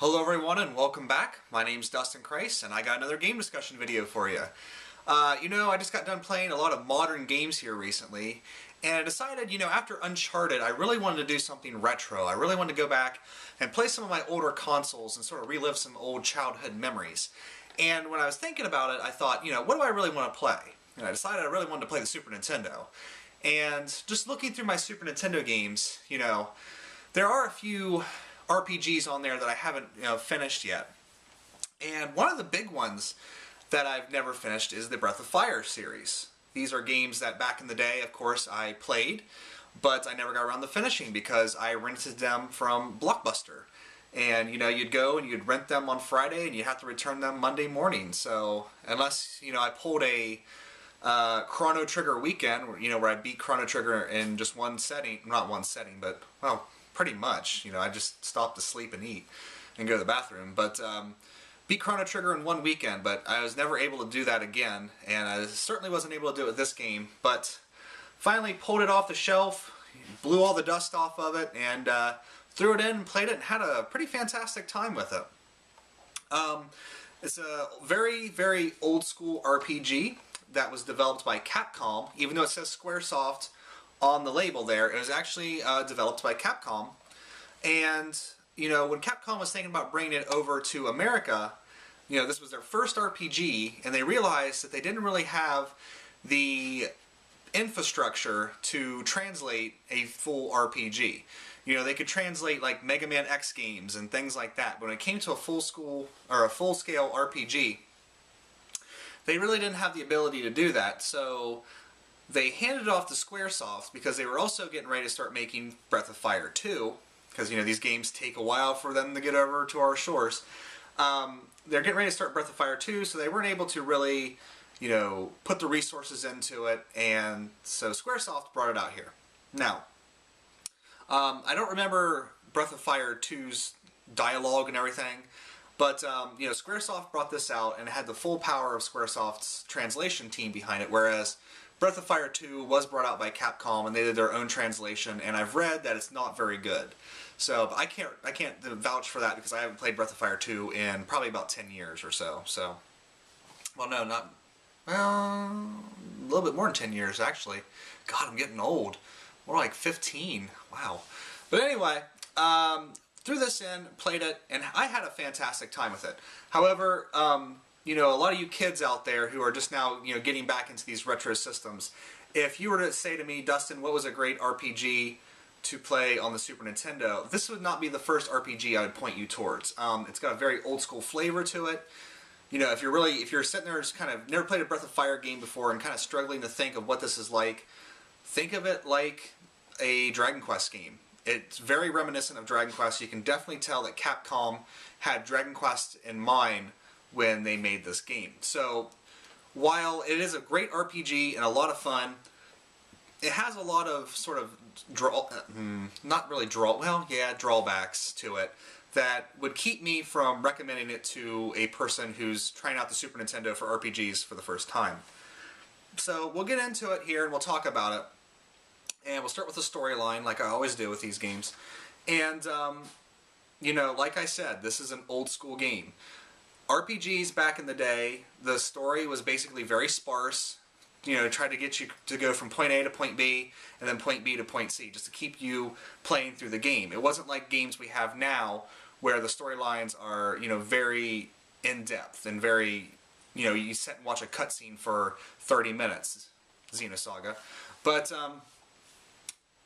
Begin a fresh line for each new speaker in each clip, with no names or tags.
Hello everyone and welcome back. My name's dustinkreis and I got another game discussion video for you. I just got done playing a lot of modern games here recently and I decided, after Uncharted, I really wanted to do something retro. I really wanted to go back and play some of my older consoles and sort of relive some old childhood memories. And when I was thinking about it, I thought, what do I really want to play? And I decided I really wanted to play the Super Nintendo. And just looking through my Super Nintendo games, there are a few RPGs on there that I haven't finished yet. And one of the big ones that I've never finished is the Breath of Fire series. These are games that back in the day, of course, I played, but I never got around to finishing because I rented them from Blockbuster. And you'd go and you'd rent them on Friday and you'd have to return them Monday morning. So unless I pulled a Chrono Trigger weekend, where I beat Chrono Trigger in just one setting, not one setting, but well, pretty much. I just stopped to sleep and eat and go to the bathroom. But beat Chrono Trigger in one weekend, but I was never able to do that again, and I certainly wasn't able to do it with this game. But finally pulled it off the shelf, blew all the dust off of it, and threw it in and played it and had a pretty fantastic time with it. It's a very, very old school RPG that was developed by Capcom. Even though it says Squaresoft on the label there, it was actually developed by Capcom. And when Capcom was thinking about bringing it over to America, this was their first RPG, and they realized that they didn't really have the infrastructure to translate a full RPG. They could translate like Mega Man X games and things like that, but when it came to a full-scale RPG, they really didn't have the ability to do that. So they handed it off to Squaresoft because they were also getting ready to start making Breath of Fire 2, because these games take a while for them to get over to our shores. They're getting ready to start Breath of Fire 2, so they weren't able to really, put the resources into it, and so Squaresoft brought it out here. Now, I don't remember Breath of Fire 2's dialogue and everything, but Squaresoft brought this out and it had the full power of Squaresoft's translation team behind it, whereas Breath of Fire 2 was brought out by Capcom and they did their own translation, and I've read that it's not very good. So I can't vouch for that because I haven't played Breath of Fire 2 in probably about 10 years or so. Well, a little bit more than 10 years actually. God, I'm getting old. More like 15. Wow. But anyway, threw this in, played it, and I had a fantastic time with it. However, a lot of you kids out there who are just now, getting back into these retro systems, if you were to say to me, Dustin, what was a great RPG to play on the Super Nintendo, this would not be the first RPG I would point you towards. It's got a very old school flavor to it. If you're sitting there and just kind of never played a Breath of Fire game before and kind of struggling to think of what this is like, think of it like a Dragon Quest game. It's very reminiscent of Dragon Quest. You can definitely tell that Capcom had Dragon Quest in mind when they made this game. So while it is a great RPG and a lot of fun, it has a lot of sort of drawbacks to it that would keep me from recommending it to a person who's trying out the Super Nintendo for RPGs for the first time. So we'll get into it here and we'll talk about it. And we'll start with the storyline like I always do with these games. And, like I said, this is an old school game. RPGs back in the day, the story was basically very sparse. Try to get you to go from point A to point B, and then point B to point C, just to keep you playing through the game. It wasn't like games we have now, where the storylines are, very in-depth and very, you sit and watch a cutscene for 30 minutes, Xenosaga. But,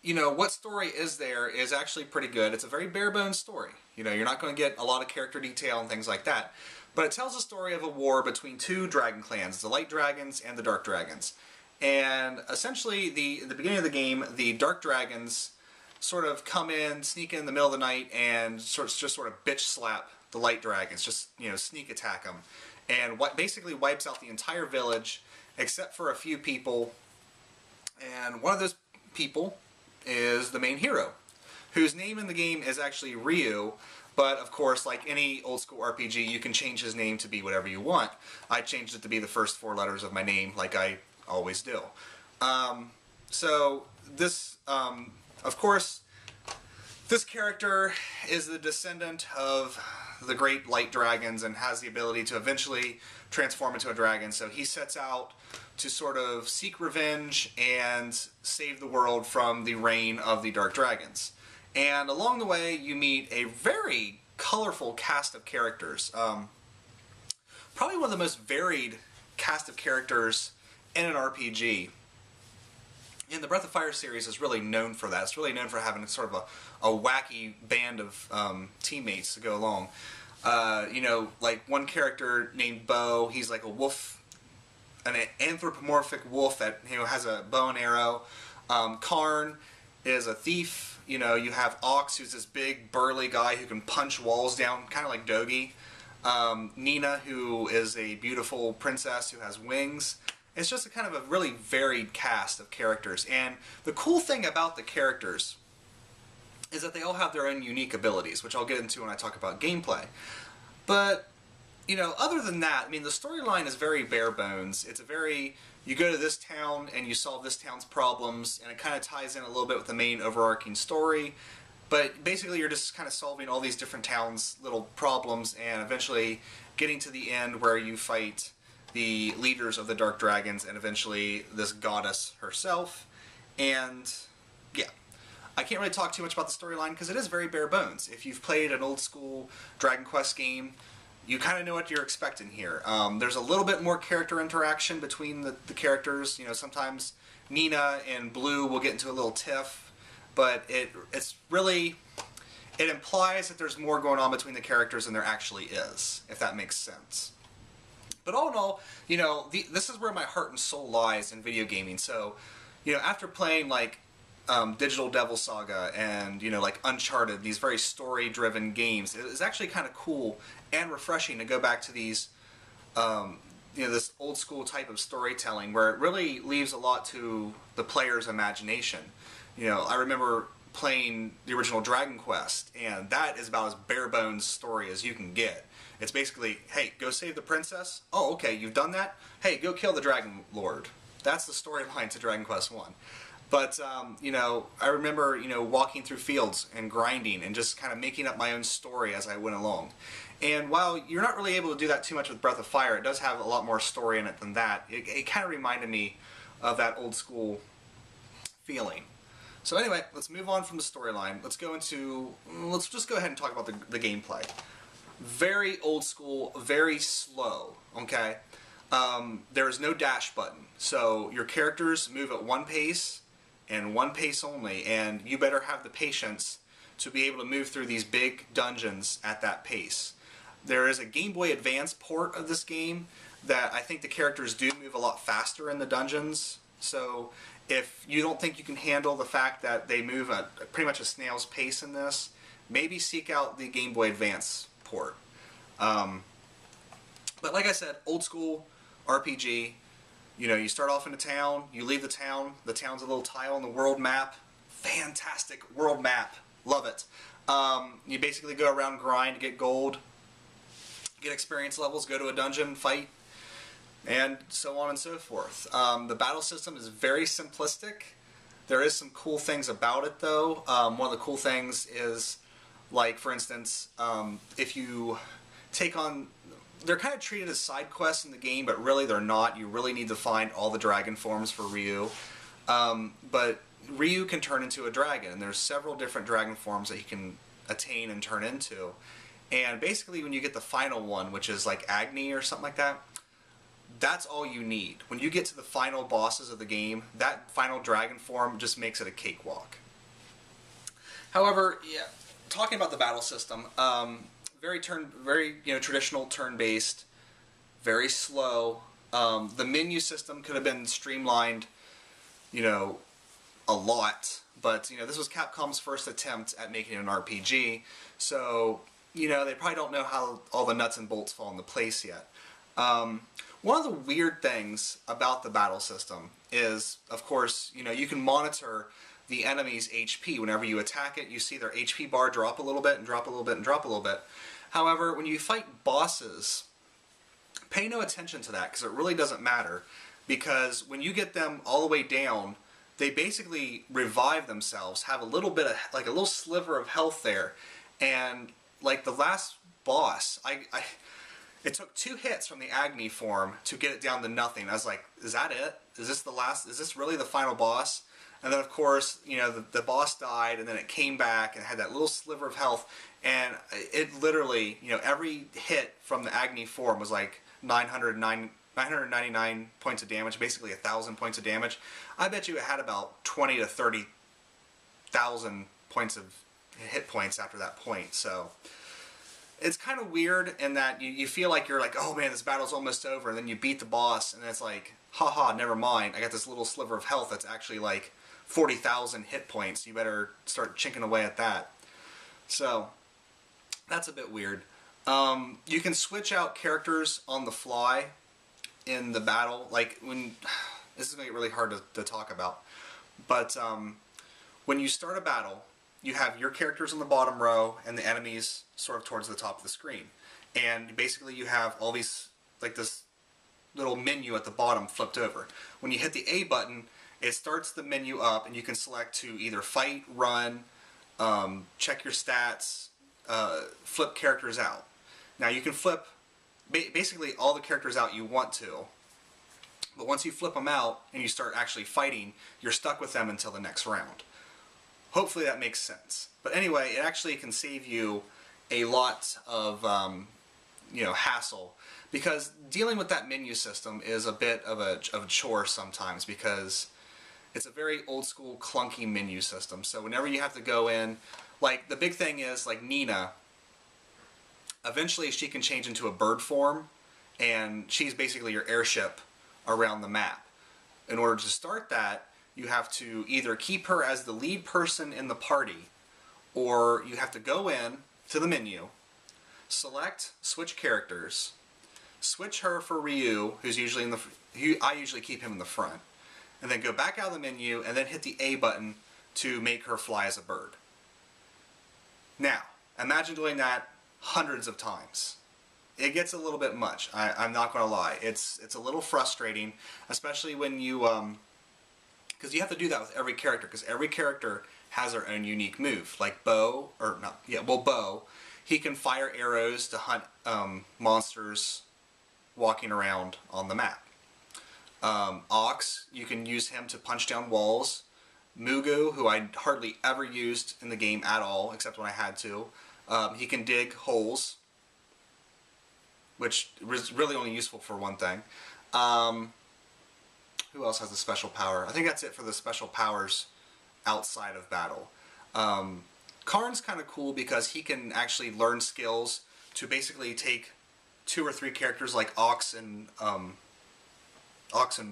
what story is there is actually pretty good. It's a very bare-bones story. You're not going to get a lot of character detail and things like that. But it tells the story of a war between two dragon clans, the Light Dragons and the Dark Dragons. And essentially, in the beginning of the game, the Dark Dragons sort of come in, sneak in the middle of the night, and just sort of bitch slap the Light Dragons, just sneak attack them, and basically wipes out the entire village except for a few people. And one of those people is the main hero, whose name in the game is actually Ryu. But, of course, like any old-school RPG, you can change his name to be whatever you want. I changed it to be the first 4 letters of my name, like I always do. So, this, of course, This character is the descendant of the great light dragons and has the ability to eventually transform into a dragon. So he sets out to sort of seek revenge and save the world from the reign of the dark dragons. And along the way, you meet a very colorful cast of characters. Probably one of the most varied cast of characters in an RPG. And the Breath of Fire series is really known for that. It's really known for having sort of a wacky band of teammates to go along. Like one character named Bo, he's like a wolf, an anthropomorphic wolf that has a bow and arrow. Karn is a thief. You have Ox, who's this big burly guy who can punch walls down, kind of like Dogi. Nina, who is a beautiful princess who has wings. It's just a kind of a really varied cast of characters. And the cool thing about the characters is that they all have their own unique abilities, which I'll get into when I talk about gameplay. But, other than that, the storyline is very bare bones. It's you go to this town and you solve this town's problems, and it kind of ties in a little bit with the main overarching story. But basically you're just kind of solving all these different towns' little problems and eventually getting to the end where you fight the leaders of the Dark Dragons and eventually this goddess herself. And yeah, I can't really talk too much about the storyline because it is very bare bones. If you've played an old school Dragon Quest game, you kind of know what you're expecting here. There's a little bit more character interaction between the characters. Sometimes Nina and Blue will get into a little tiff, but it implies that there's more going on between the characters than there actually is, if that makes sense. But all in all, this is where my heart and soul lies in video gaming. So, after playing like Digital Devil Saga and like Uncharted, these very story-driven games, it's actually kind of cool and refreshing to go back to these, this old school type of storytelling where it really leaves a lot to the player's imagination. I remember playing the original Dragon Quest, and that is about as bare bones story as you can get. It's basically, hey, go save the princess. Oh, okay, you've done that? Hey, go kill the Dragon Lord. That's the storyline to Dragon Quest 1. But, I remember, walking through fields and grinding and just kind of making up my own story as I went along. And while you're not really able to do that too much with Breath of Fire, it does have a lot more story in it than that. It kind of reminded me of that old school feeling. So anyway, let's move on from the storyline. Let's just go ahead and talk about the gameplay. Very old school, very slow, okay? There is no dash button, so your characters move at one pace and one pace only, and you better have the patience to be able to move through these big dungeons at that pace. There is a Game Boy Advance port of this game that I think the characters do move a lot faster in the dungeons, so if you don't think you can handle the fact that they move at pretty much a snail's pace in this, maybe seek out the Game Boy Advance port. But like I said, old school RPG. You start off in a town, you leave the town's a little tile on the world map. Fantastic world map. Love it. You basically go around, grind, get gold, get experience levels, go to a dungeon, fight, and so on and so forth. The battle system is very simplistic. There is some cool things about it, though. One of the cool things is, like, for instance, if you take on... They're kind of treated as side quests in the game, but really they're not. You really need to find all the dragon forms for Ryu. But Ryu can turn into a dragon, and there's several different dragon forms that he can attain and turn into. And basically when you get the final one, which is like Agni or something like that, that's all you need. When you get to the final bosses of the game, that final dragon form just makes it a cakewalk. However, yeah, talking about the battle system, very traditional turn-based, very slow. The menu system could have been streamlined, a lot, but this was Capcom's first attempt at making an RPG, so they probably don't know how all the nuts and bolts fall into place yet. One of the weird things about the battle system is, of course, you can monitor the enemy's HP. Whenever you attack it, you see their HP bar drop a little bit and drop a little bit and drop a little bit. However, when you fight bosses, pay no attention to that because it really doesn't matter, because when you get them all the way down, they basically revive themselves, have a little bit of, like a little sliver of health there. And like the last boss, it took 2 hits from the Agni form to get it down to nothing. I was like, is that it? Is this the last, is this really the final boss? And then of course, you know, the boss died, and then it came back and had that little sliver of health, and it literally, you know, every hit from the Agni form was like 999 points of damage, basically 1,000 points of damage. I bet you it had about 20 to 30,000 points of hit points after that point. So it's kind of weird in that you feel like you're like, oh man, this battle's almost over, and then you beat the boss, and it's like, haha, never mind. I got this little sliver of health that's actually like 40,000 hit points. You better start chinking away at that. So that's a bit weird. You can switch out characters on the fly in the battle. Like when this is going to get really hard to talk about, but when you start a battle, you have your characters on the bottom row and the enemies sort of towards the top of the screen, and basically you have all these, like this little menu at the bottom flipped over. When you hit the A button, it starts the menu up, and you can select to either fight, run, check your stats, flip characters out. Now you can flip basically all the characters out you want to, but once you flip them out and you start actually fighting, you're stuck with them until the next round. Hopefully that makes sense. But anyway, it actually can save you a lot of you know, hassle, because dealing with that menu system is a bit of a chore sometimes, because it's a very old school clunky menu system. So whenever you have to go in, like the big thing is like Nina, eventually she can change into a bird form, and she's basically your airship around the map. In order to start that, you have to either keep her as the lead person in the party, or you have to go in to the menu, select switch characters, switch her for Ryu, who's usually in the, I usually keep him in the front, and then go back out of the menu and then hit the A button to make her fly as a bird. Now, imagine doing that hundreds of times. It gets a little bit much, I'm not going to lie. It's a little frustrating, especially when you, because you have to do that with every character, because every character has their own unique move. Like Bo, or not, yeah, well, Bo, he can fire arrows to hunt monsters walking around on the map. Ox, you can use him to punch down walls. Mugu, who I hardly ever used in the game at all, except when I had to, he can dig holes, which is really only useful for one thing. Who else has a special power? I think that's it for the special powers outside of battle. Karn's kind of cool because he can actually learn skills to basically take 2 or 3 characters like Ox and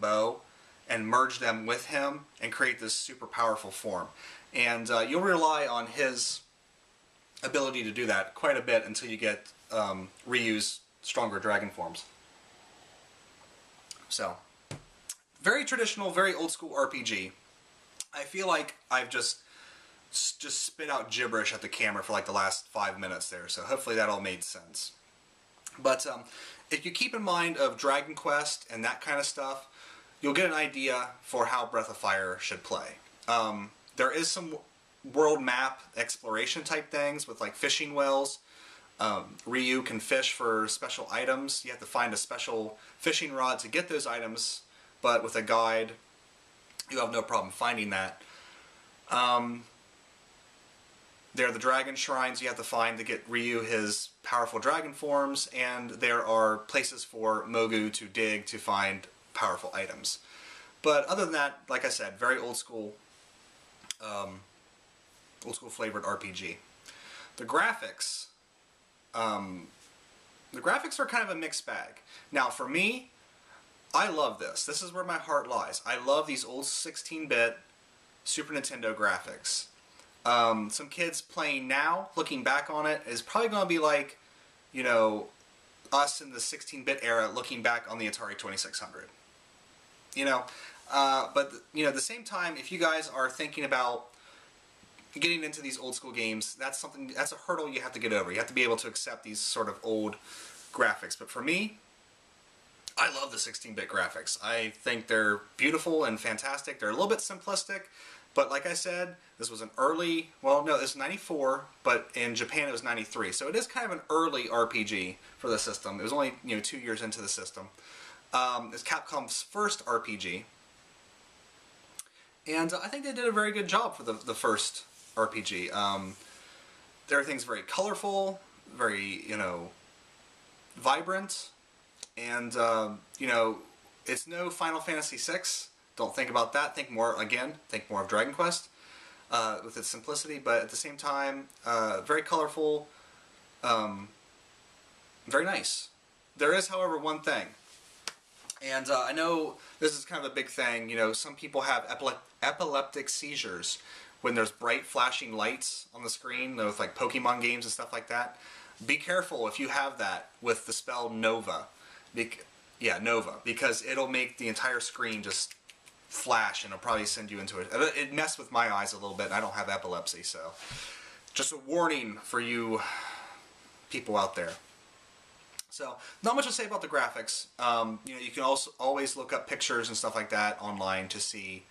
Bo and merge them with him and create this super powerful form. And you'll rely on his ability to do that quite a bit until you get Ryu's stronger dragon forms. So, very traditional, very old school RPG. I feel like I've just spit out gibberish at the camera for like the last 5 minutes there, so hopefully that all made sense. But if you keep in mind of Dragon Quest and that kind of stuff, you'll get an idea for how Breath of Fire should play. There is some world map exploration type things with like fishing wells. Ryu can fish for special items. You have to find a special fishing rod to get those items, but with a guide, you have no problem finding that. There are the dragon shrines you have to find to get Ryu his powerful dragon forms, and there are places for Mogu to dig to find powerful items. But other than that, like I said, very old school flavored RPG. The graphics are kind of a mixed bag. Now for me, I love this. This is where my heart lies. I love these old 16-bit Super Nintendo graphics. Some kids playing now, looking back on it, is probably going to be like, you know, us in the 16-bit era looking back on the Atari 2600. You know, but, you know, at the same time, if you guys are thinking about getting into these old school games, that's a hurdle you have to get over. You have to be able to accept these sort of old graphics. But for me, I love the 16-bit graphics. I think they're beautiful and fantastic. They're a little bit simplistic, but like I said, this was an early, well, no, it's 94, but in Japan it was 93. So it is kind of an early RPG for the system. It was only, 2 years into the system. It's Capcom's first RPG. And I think they did a very good job for the first RPG. Everything's very colorful, very, vibrant. And, it's no Final Fantasy VI. Don't think about that. Think more of Dragon Quest with its simplicity. But at the same time, very colorful, very nice. There is, however, one thing. And I know this is kind of a big thing. Some people have epileptic seizures when there's bright flashing lights on the screen with like Pokemon games and stuff like that. Be careful if you have that with the spell Nova. Nova, because it'll make the entire screen just flash and it'll probably send you into it. It messed with my eyes a little bit, and I don't have epilepsy, so just a warning for you people out there. So, not much to say about the graphics. You can also always look up pictures and stuff like that online to see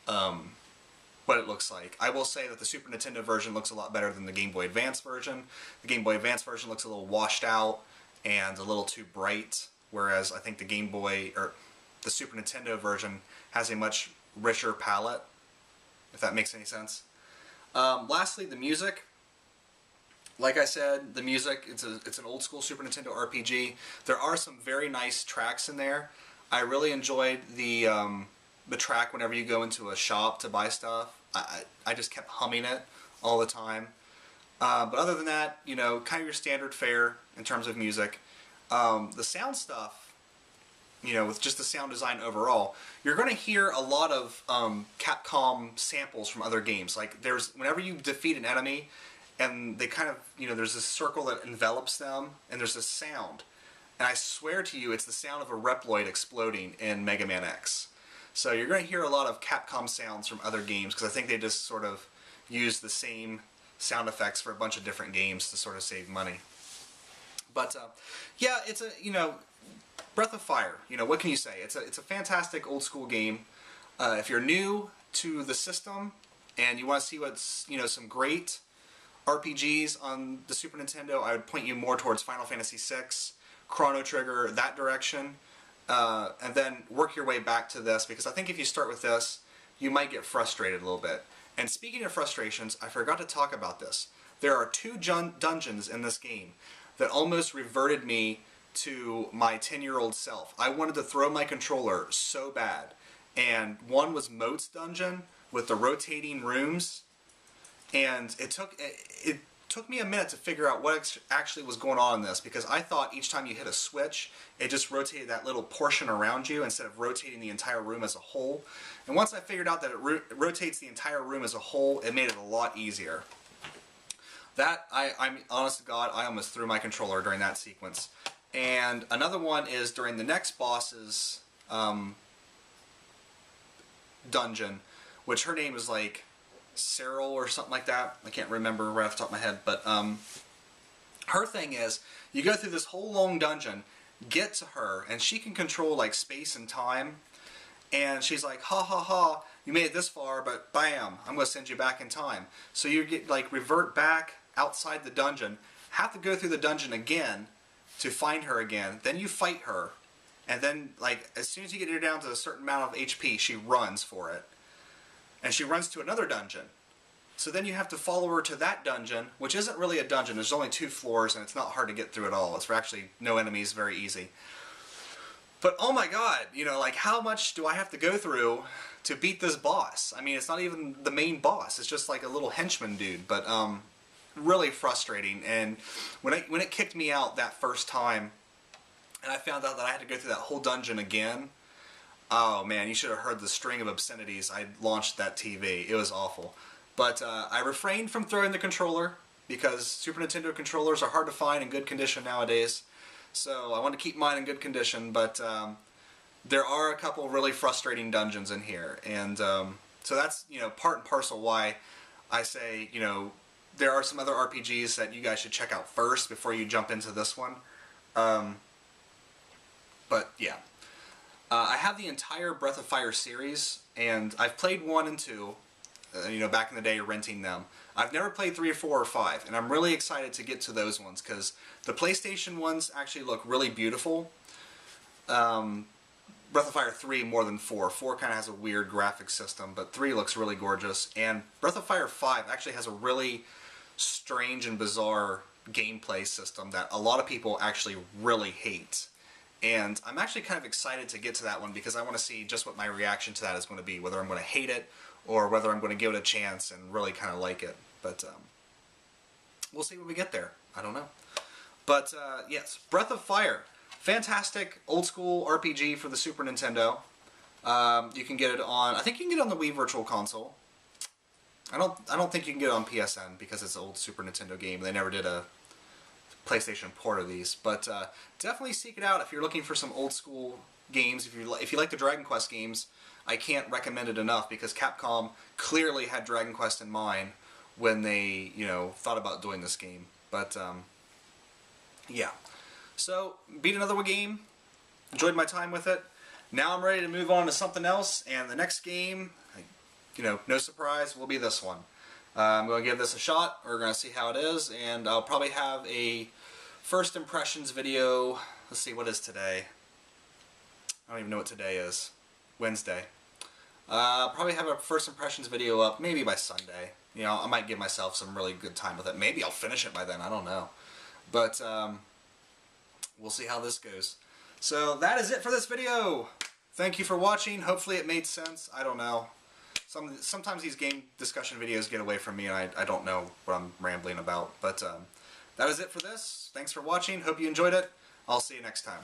what it looks like. I will say that the Super Nintendo version looks a lot better than the Game Boy Advance version. The Game Boy Advance version looks a little washed out and a little too bright, whereas I think the Super Nintendo version has a much richer palette, if that makes any sense. Lastly, the music. Like I said, the music, it's an old school Super Nintendo RPG. There are some very nice tracks in there. I really enjoyed the track whenever you go into a shop to buy stuff. I just kept humming it all the time. But other than that, kind of your standard fare in terms of music. The sound stuff, with just the sound design overall, you're going to hear a lot of Capcom samples from other games. Like whenever you defeat an enemy, and they kind of, there's this circle that envelops them, and there's this sound. And I swear to you, it's the sound of a Reploid exploding in Mega Man X. So you're going to hear a lot of Capcom sounds from other games, because I think they just sort of use the same sound effects for a bunch of different games to sort of save money. But, yeah, it's a, Breath of Fire. What can you say? It's a fantastic old school game. If you're new to the system, and you want to see what's, some great RPGs on the Super Nintendo, I would point you more towards Final Fantasy VI, Chrono Trigger, that direction, and then work your way back to this, because I think if you start with this, you might get frustrated a little bit. And speaking of frustrations, I forgot to talk about this. There are 2 dungeons in this game that almost reverted me to my 10-year-old self. I wanted to throw my controller so bad. And one was Moat's dungeon with the rotating rooms. And it took me a minute to figure out what actually was going on in this, because I thought each time you hit a switch, it just rotated that little portion around you instead of rotating the entire room as a whole. And once I figured out that it rotates the entire room as a whole, it made it a lot easier. I'm honest to God, I almost threw my controller during that sequence. And another one is during the next boss's dungeon, which her name is like Cyril or something like that. I can't remember right off the top of my head, but her thing is, you go through this whole long dungeon, get to her, and she can control like space and time, and she's like, ha ha ha, you made it this far, but bam, I'm going to send you back in time. So you get like revert back outside the dungeon, have to go through the dungeon again to find her again, then you fight her, and then like as soon as you get her down to a certain amount of HP, she runs for it. And she runs to another dungeon. So then you have to follow her to that dungeon, which isn't really a dungeon. There's only 2 floors, and it's not hard to get through at all. It's actually no enemies, very easy. But oh my god, like how much do I have to go through to beat this boss? I mean, it's not even the main boss. It's just like a little henchman dude. But really frustrating. And when it kicked me out that first time, and I found out that I had to go through that whole dungeon again, oh man, you should have heard the string of obscenities I launched that TV. It was awful. But I refrained from throwing the controller, because Super Nintendo controllers are hard to find in good condition nowadays. So I want to keep mine in good condition, but there are a couple really frustrating dungeons in here. And so that's, part and parcel why I say, there are some other RPGs that you guys should check out first before you jump into this one. But yeah. I have the entire Breath of Fire series, and I've played 1 and 2, you know, back in the day renting them. I've never played 3 or 4 or 5, and I'm really excited to get to those ones, because the PlayStation ones actually look really beautiful. Breath of Fire 3 more than 4. 4 kind of has a weird graphic system, but 3 looks really gorgeous. And Breath of Fire 5 actually has a really strange and bizarre gameplay system that a lot of people actually really hate. And I'm actually kind of excited to get to that one because I want to see just what my reaction to that is going to be, whether I'm going to hate it or whether I'm going to give it a chance and really kind of like it. But we'll see when we get there. I don't know. But yes, Breath of Fire. Fantastic old school RPG for the Super Nintendo. You can get it on, I think you can get it on the Wii Virtual Console. I don't think you can get it on PSN because it's an old Super Nintendo game. They never did a PlayStation port of these, but definitely seek it out if you're looking for some old school games. If you like the Dragon Quest games, I can't recommend it enough because Capcom clearly had Dragon Quest in mind when they, you know, thought about doing this game. But yeah. So, beat another game, enjoyed my time with it. Now I'm ready to move on to something else, and the next game, you know, no surprise, will be this one. I'm going to give this a shot, we're going to see how it is, and I'll probably have a first impressions video. Let's see, what is today? I don't even know what today is. Wednesday. Probably have a first impressions video up maybe by Sunday. You know, I might give myself some really good time with it. Maybe I'll finish it by then, I don't know. But, we'll see how this goes. So that is it for this video. Thank you for watching. Hopefully it made sense. I don't know. Sometimes these game discussion videos get away from me and I don't know what I'm rambling about. But that is it for this. Thanks for watching. Hope you enjoyed it. I'll see you next time.